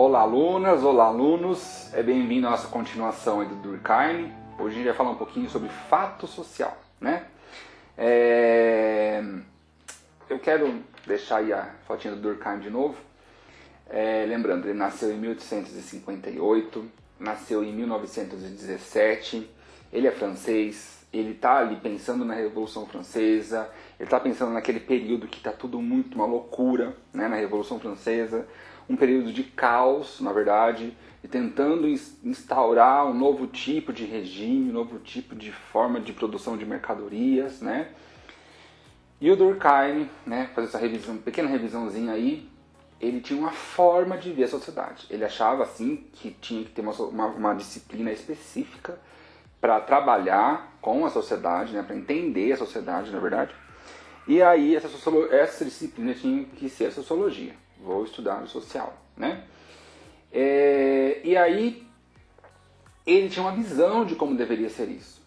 Olá alunas, olá alunos, bem-vindo à nossa continuação aí do Durkheim. Hoje a gente vai falar um pouquinho sobre fato social, né? Eu quero deixar aí a fotinha do Durkheim de novo. Lembrando, ele nasceu em 1858, nasceu em 1917, ele é francês, ele está ali pensando na Revolução Francesa, ele está pensando naquele período que está tudo muito uma loucura, né, na Revolução Francesa, um período de caos, na verdade, e tentando instaurar um novo tipo de regime, um novo tipo de forma de produção de mercadorias, né? E o Durkheim, né, fazer essa revisão, pequena revisãozinha aí, ele tinha uma forma de ver a sociedade. Ele achava, assim, que tinha que ter uma disciplina específica para trabalhar com a sociedade, né, para entender a sociedade, na verdade. E aí essa disciplina tinha que ser a sociologia. Vou estudar o social, né? E aí ele tinha uma visão de como deveria ser isso,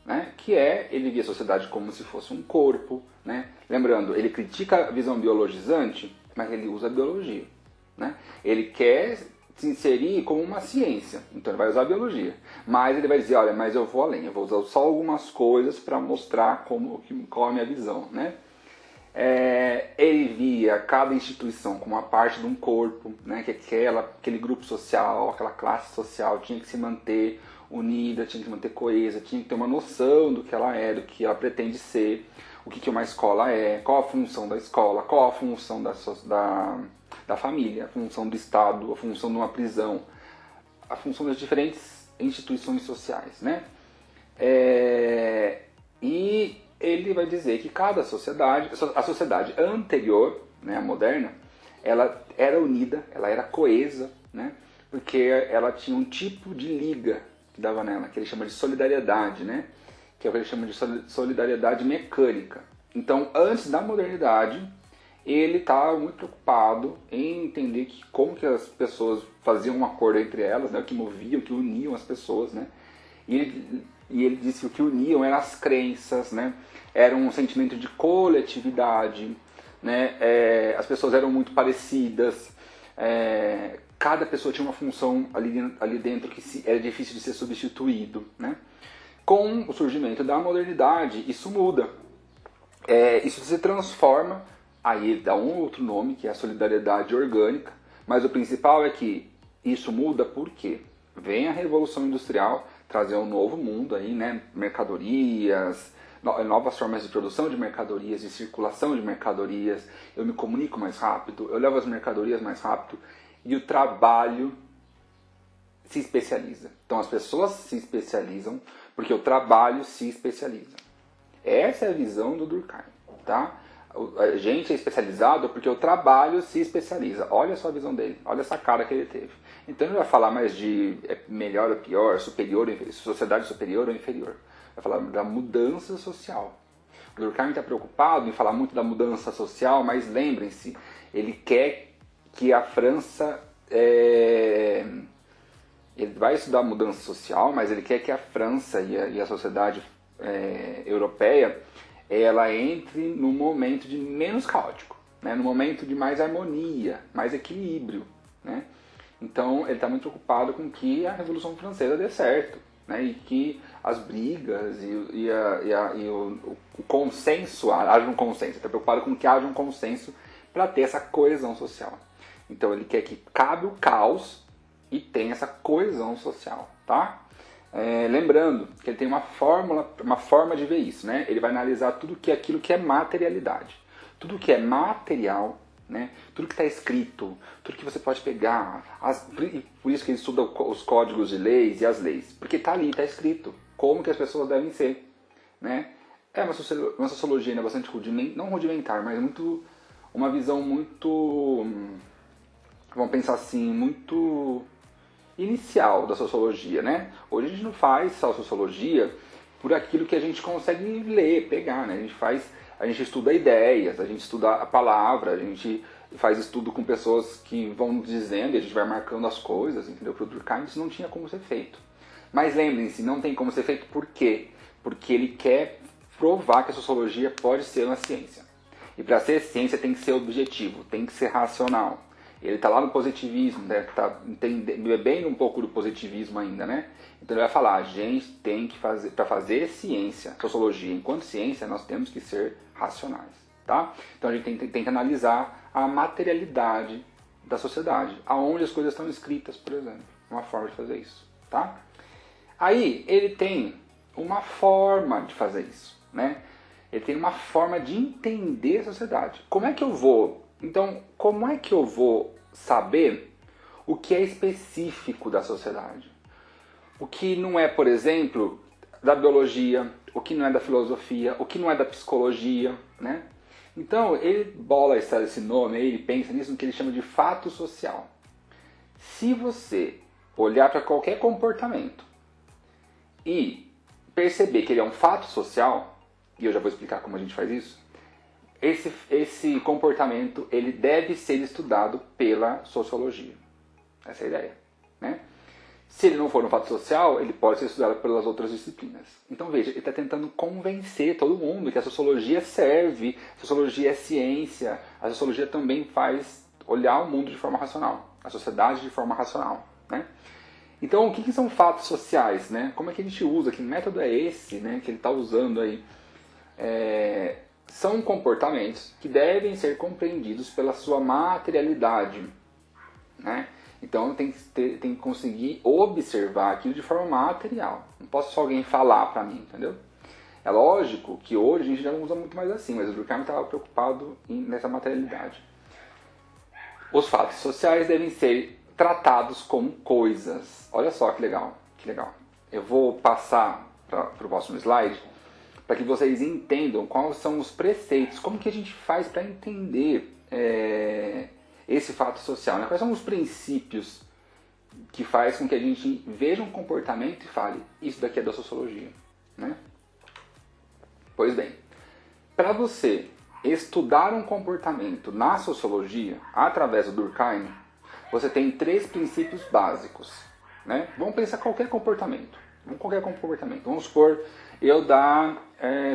né? Que ele via a sociedade como se fosse um corpo, né? Lembrando, ele critica a visão biologizante, mas ele usa a biologia, né? Ele quer se inserir como uma ciência, então ele vai usar a biologia, mas ele vai dizer, olha, mas eu vou além, eu vou usar só algumas coisas para mostrar qual é a minha visão, né? Ele via cada instituição como uma parte de um corpo, né, que aquele grupo social, aquela classe social tinha que se manter unida, tinha que se manter coesa, tinha que ter uma noção do que ela é, do que ela pretende ser, o que uma escola é, qual a função da escola, qual a função da família, a função do Estado, a função de uma prisão, a função das diferentes instituições sociais, né? E ele vai dizer que cada sociedade, a sociedade anterior, né, a moderna, ela era unida, ela era coesa, né, porque ela tinha um tipo de liga que dava nela, que ele chama de solidariedade, né, que é o que ele chama de solidariedade mecânica. Então, antes da modernidade, ele estava muito preocupado em entender como que as pessoas faziam um acordo entre elas, né, o que movia, o que uniam as pessoas, né, e ele disse que o que uniam eram as crenças, né? Era um sentimento de coletividade, né? As pessoas eram muito parecidas, cada pessoa tinha uma função ali dentro que era difícil de ser substituído, né? Com o surgimento da modernidade, isso muda. Isso se transforma, aí ele dá um outro nome, que é a solidariedade orgânica, mas o principal é que isso muda porque vem a Revolução Industrial, trazer um novo mundo aí, né? Mercadorias, novas formas de produção de mercadorias, de circulação de mercadorias, eu me comunico mais rápido, eu levo as mercadorias mais rápido e o trabalho se especializa. Então as pessoas se especializam porque o trabalho se especializa. Essa é a visão do Durkheim, tá? A gente é especializado porque o trabalho se especializa. Olha só a visão dele, olha essa cara que ele teve. Então ele vai falar mais de melhor ou pior, superior ou inferior, sociedade superior ou inferior. Vai falar da mudança social. O Durkheim está preocupado em falar muito da mudança social, mas lembrem-se, ele quer que a França... Ele vai estudar a mudança social, mas ele quer que a França e a sociedade europeia ela entre num momento de menos caótico, né? Num momento de mais harmonia, mais equilíbrio, né? Então ele está muito preocupado com que a Revolução Francesa dê certo, né? E que as brigas e o consenso, haja um consenso. Ele está preocupado com que haja um consenso para ter essa coesão social. Então ele quer que cabe o caos e tenha essa coesão social, tá? Lembrando que ele tem uma forma de ver isso, né? Ele vai analisar tudo que é aquilo que é materialidade. Tudo que é material, né? Tudo que está escrito, tudo que você pode pegar. Por isso que ele estuda os códigos de leis e as leis. Porque está ali, está escrito como que as pessoas devem ser, né? É uma sociologia, né, bastante não rudimentar, mas uma visão muito, vamos pensar assim, muito inicial da sociologia, né? Hoje a gente não faz só sociologia por aquilo que a gente consegue ler, pegar, né? A gente estuda ideias, a gente estuda a palavra, a gente faz estudo com pessoas que vão dizendo e a gente vai marcando as coisas, entendeu? Para o Durkheim isso não tinha como ser feito. Mas lembrem-se, não tem como ser feito por quê? Porque ele quer provar que a sociologia pode ser uma ciência. E para ser ciência tem que ser objetivo, tem que ser racional. Ele está lá no positivismo, né? Está bebendo um pouco do positivismo ainda, né? Então ele vai falar, a gente tem que fazer, para fazer ciência, sociologia, enquanto ciência, nós temos que ser racionais, tá? Então a gente tem que analisar a materialidade da sociedade, aonde as coisas estão escritas, por exemplo. Uma forma de fazer isso, tá? Aí ele tem uma forma de fazer isso, né? Ele tem uma forma de entender a sociedade. Como é que eu vou saber o que é específico da sociedade? O que não é, por exemplo, da biologia, o que não é da filosofia, o que não é da psicologia, né? Então, ele bola esse nome aí, ele pensa nisso no que ele chama de fato social. Se você olhar para qualquer comportamento e perceber que ele é um fato social, e eu já vou explicar como a gente faz isso, esse comportamento ele deve ser estudado pela sociologia. Essa é a ideia, né? Se ele não for um fato social, ele pode ser estudado pelas outras disciplinas. Então veja, ele está tentando convencer todo mundo que a sociologia serve, a sociologia é ciência, a sociologia também faz olhar o mundo de forma racional, a sociedade de forma racional, né? Então, o que são fatos sociais, né? Como é que a gente usa? Que método é esse, né, que ele está usando aí? São comportamentos que devem ser compreendidos pela sua materialidade, né? Então, tem que conseguir observar aquilo de forma material. Não posso só alguém falar para mim, entendeu? É lógico que hoje a gente já não usa muito mais assim, mas o Durkheim estava preocupado nessa materialidade. Os fatos sociais devem ser tratados como coisas. Olha só que legal, que legal. Eu vou passar para o próximo slide para que vocês entendam quais são os preceitos, como que a gente faz para entender esse fato social, né? Quais são os princípios que faz com que a gente veja um comportamento e fale, isso daqui é da sociologia, né? Pois bem, para você estudar um comportamento na sociologia, através do Durkheim, você tem 3 princípios básicos, né? Vamos pensar qualquer comportamento. Vamos supor, eu dar,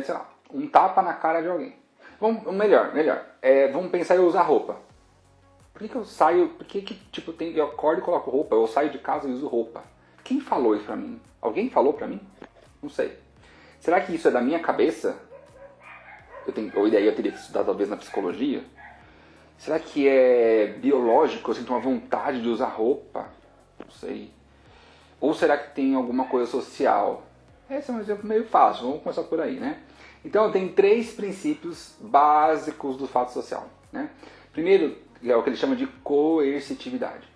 sei lá, um tapa na cara de alguém. Melhor. Vamos pensar em eu usar roupa. Por que eu saio, eu acordo e coloco roupa? Eu saio de casa e uso roupa. Quem falou isso pra mim? Alguém falou pra mim? Não sei. Será que isso é da minha cabeça? Ou daí eu teria que estudar talvez na psicologia? Será que é biológico? Eu sinto uma vontade de usar roupa? Não sei. Ou será que tem alguma coisa social? Esse é um exemplo meio fácil, vamos começar por aí, né? Então tem 3 princípios básicos do fato social, né? Primeiro é o que ele chama de coercitividade.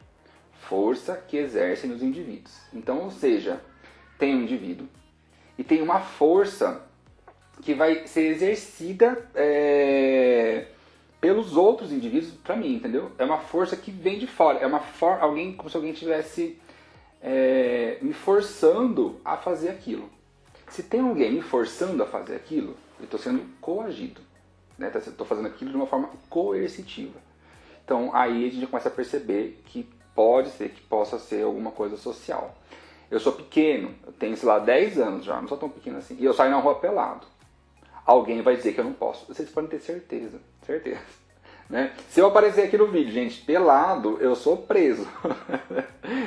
Força que exerce nos indivíduos. Então, ou seja, tem um indivíduo e tem uma força que vai ser exercida pelos outros indivíduos para mim, entendeu? É uma força que vem de fora. É como se alguém estivesse me forçando a fazer aquilo. Se tem alguém me forçando a fazer aquilo, eu estou sendo coagido, né? Estou fazendo aquilo de uma forma coercitiva. Então aí a gente começa a perceber que pode ser que possa ser alguma coisa social. Eu sou pequeno, eu tenho, sei lá, 10 anos já, não sou tão pequeno assim, e eu saio na rua pelado. Alguém vai dizer que eu não posso. Vocês podem ter certeza, né? Se eu aparecer aqui no vídeo, gente, pelado, eu sou preso.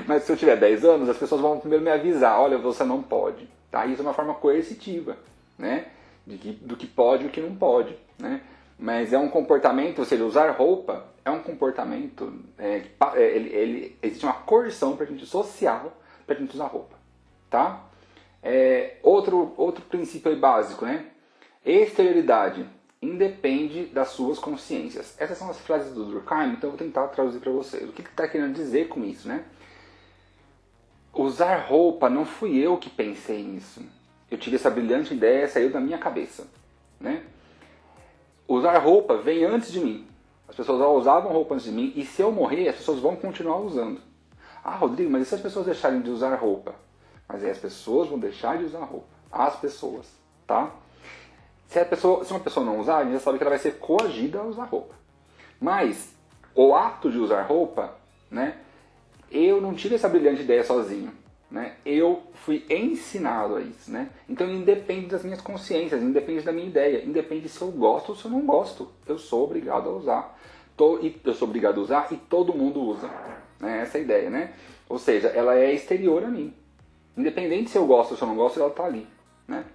Mas se eu tiver 10 anos, as pessoas vão primeiro me avisar, olha, você não pode. Tá? Isso é uma forma coercitiva, né? Do que pode e o que não pode, né? Mas é um comportamento, ou seja, usar roupa é um comportamento, existe uma coerção pra gente, social para a gente usar roupa, tá? Outro princípio aí básico, né? Exterioridade independe das suas consciências. Essas são as frases do Durkheim, então eu vou tentar traduzir para vocês. O que ele está querendo dizer com isso, né? Usar roupa, não fui eu que pensei nisso. Eu tive essa brilhante ideia, saiu da minha cabeça, né? Usar roupa vem antes de mim. As pessoas já usavam roupa antes de mim e se eu morrer, as pessoas vão continuar usando. Ah, Rodrigo, mas e se as pessoas deixarem de usar roupa? Mas as pessoas vão deixar de usar roupa. As pessoas, tá? Se uma pessoa não usar, a gente já sabe que ela vai ser coagida a usar roupa. Mas o ato de usar roupa, né? Eu não tive essa brilhante ideia sozinho, né? Eu fui ensinado a isso, né? Então independe das minhas consciências, independe da minha ideia, independe se eu gosto ou se eu não gosto. Eu sou obrigado a usar. e eu sou obrigado a usar e todo mundo usa. Né? Essa é a ideia, né? Ou seja, ela é exterior a mim. Independente se eu gosto ou se eu não gosto, ela está ali. Né?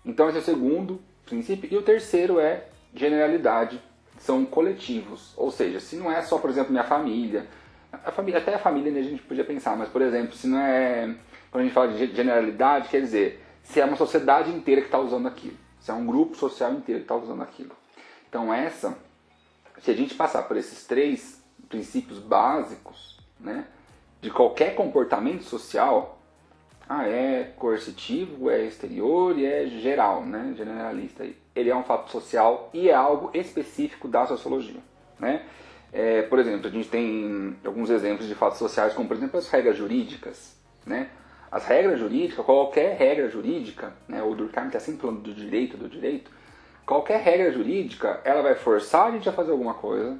Então esse é o segundo princípio. E o terceiro é generalidade. São coletivos. Ou seja, se não é só, por exemplo, minha família, até a família a gente podia pensar, mas, por exemplo, se não é... Quando a gente fala de generalidade, quer dizer, se é uma sociedade inteira que está usando aquilo. Se é um grupo social inteiro que está usando aquilo. Então se a gente passar por esses 3 princípios básicos, né, de qualquer comportamento social, é coercitivo, é exterior e é geral, né, generalista. Ele é um fato social e é algo específico da sociologia. Né? Por exemplo, a gente tem alguns exemplos de fatos sociais, como por exemplo as regras jurídicas. Né? As regras jurídicas, qualquer regra jurídica, né, o Durkheim está sempre falando do direito, qualquer regra jurídica, ela vai forçar a gente a fazer alguma coisa,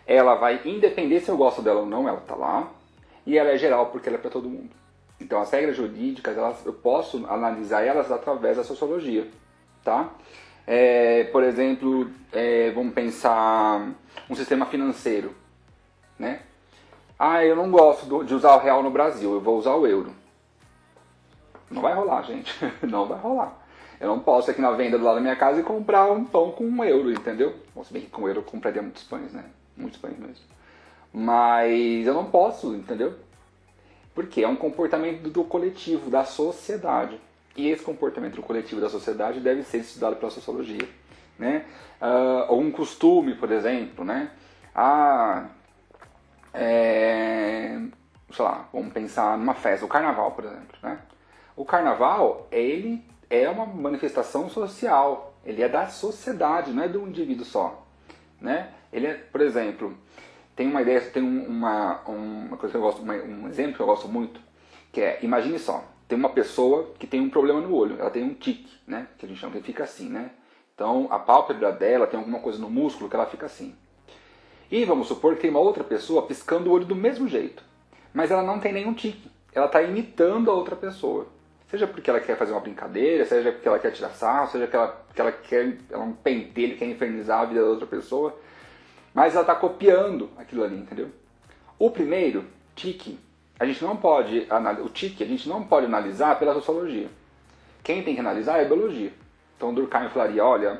ela vai, independer se eu gosto dela ou não, ela está lá, e ela é geral porque ela é para todo mundo. Então as regras jurídicas, eu posso analisar elas através da sociologia. Tá? Por exemplo, vamos pensar um sistema financeiro. Né? Eu não gosto de usar o real no Brasil, eu vou usar o euro. Não vai rolar, gente. Não vai rolar. Eu não posso ir aqui na venda do lado da minha casa e comprar um pão com 1 euro, entendeu? Se bem que com 1 euro eu compraria muitos pães, né? Muitos pães mesmo. Mas eu não posso, entendeu? Porque é um comportamento do coletivo, da sociedade. E esse comportamento do coletivo da sociedade deve ser estudado pela sociologia. Né? Ou um costume, por exemplo. Né? Sei lá, vamos pensar numa festa, o carnaval, por exemplo. Né? O carnaval, ele é uma manifestação social. Ele é da sociedade, não é de um indivíduo só. Né? Ele é, por exemplo, tem uma ideia, tem uma coisa que eu gosto, um exemplo que eu gosto muito, que é, imagine só, tem uma pessoa que tem um problema no olho, ela tem um tique, né, que a gente chama, que fica assim, né? Então, a pálpebra dela tem alguma coisa no músculo que ela fica assim. E vamos supor que tem uma outra pessoa piscando o olho do mesmo jeito, mas ela não tem nenhum tique, ela está imitando a outra pessoa. Seja porque ela quer fazer uma brincadeira, seja porque ela quer tirar sarro, seja porque ela é um pentelho, quer infernizar a vida da outra pessoa, mas ela está copiando aquilo ali, entendeu? O primeiro, tique, a gente não pode analisar pela sociologia. Quem tem que analisar é a biologia. Então Durkheim falaria, olha,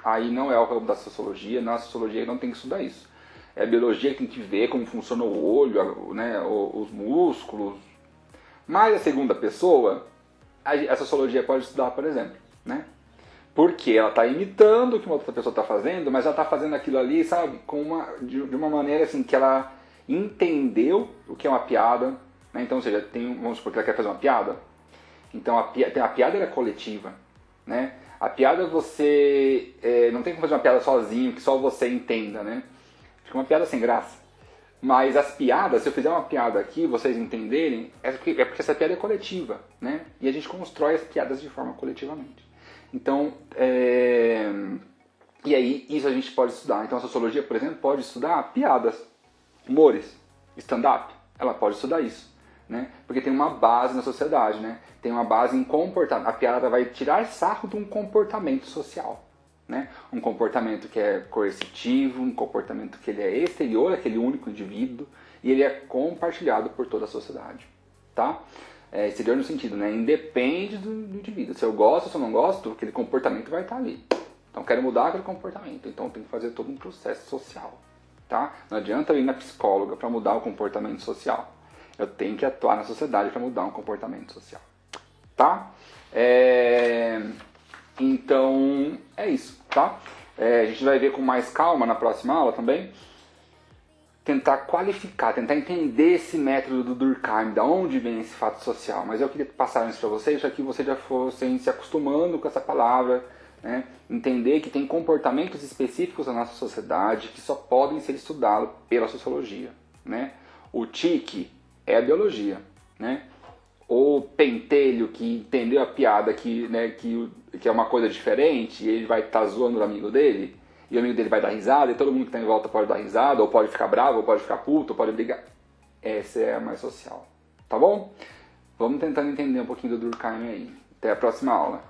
aí não é o ramo da sociologia, na sociologia não tem que estudar isso. É a biologia que tem que ver como funciona o olho, né, os músculos. Mas a segunda pessoa, a sociologia pode estudar, por exemplo, né? Porque ela está imitando o que uma outra pessoa está fazendo, mas ela está fazendo aquilo ali, sabe, de uma maneira assim, que ela entendeu o que é uma piada. Né? Então, ou seja, vamos supor que ela quer fazer uma piada. Então, a piada é coletiva. Né? A piada você... não tem como fazer uma piada sozinho, que só você entenda. Né? Fica uma piada sem graça. Mas as piadas, se eu fizer uma piada aqui, vocês entenderem, é porque essa piada é coletiva. Né? E a gente constrói as piadas de forma coletivamente. Então, e aí isso a gente pode estudar. Então a sociologia, por exemplo, pode estudar piadas, humores, stand-up. Ela pode estudar isso, né? Porque tem uma base na sociedade, né? Tem uma base em comportamento. A piada vai tirar sarro de um comportamento social, né? Um comportamento que é coercitivo, um comportamento que ele é exterior àquele único indivíduo e ele é compartilhado por toda a sociedade, tá? Exterior no sentido, né? Independe do indivíduo. Se eu gosto, se eu não gosto, aquele comportamento vai estar ali. Então, quero mudar aquele comportamento. Então, tem que fazer todo um processo social. Tá? Não adianta eu ir na psicóloga para mudar o comportamento social. Eu tenho que atuar na sociedade para mudar um comportamento social. Tá? Então, é isso. Tá? A gente vai ver com mais calma na próxima aula também. Tentar qualificar, tentar entender esse método do Durkheim, de onde vem esse fato social. Mas eu queria passar isso para vocês, para que vocês já fossem se acostumando com essa palavra, né? Entender que tem comportamentos específicos na nossa sociedade que só podem ser estudados pela sociologia. Né? O tique é a biologia. Né? O pentelho que entendeu a piada que é uma coisa diferente e ele vai estar zoando o amigo dele, e o amigo dele vai dar risada, e todo mundo que está em volta pode dar risada, ou pode ficar bravo, ou pode ficar puto, ou pode brigar. Essa é a mais social. Tá bom? Vamos tentando entender um pouquinho do Durkheim aí. Até a próxima aula.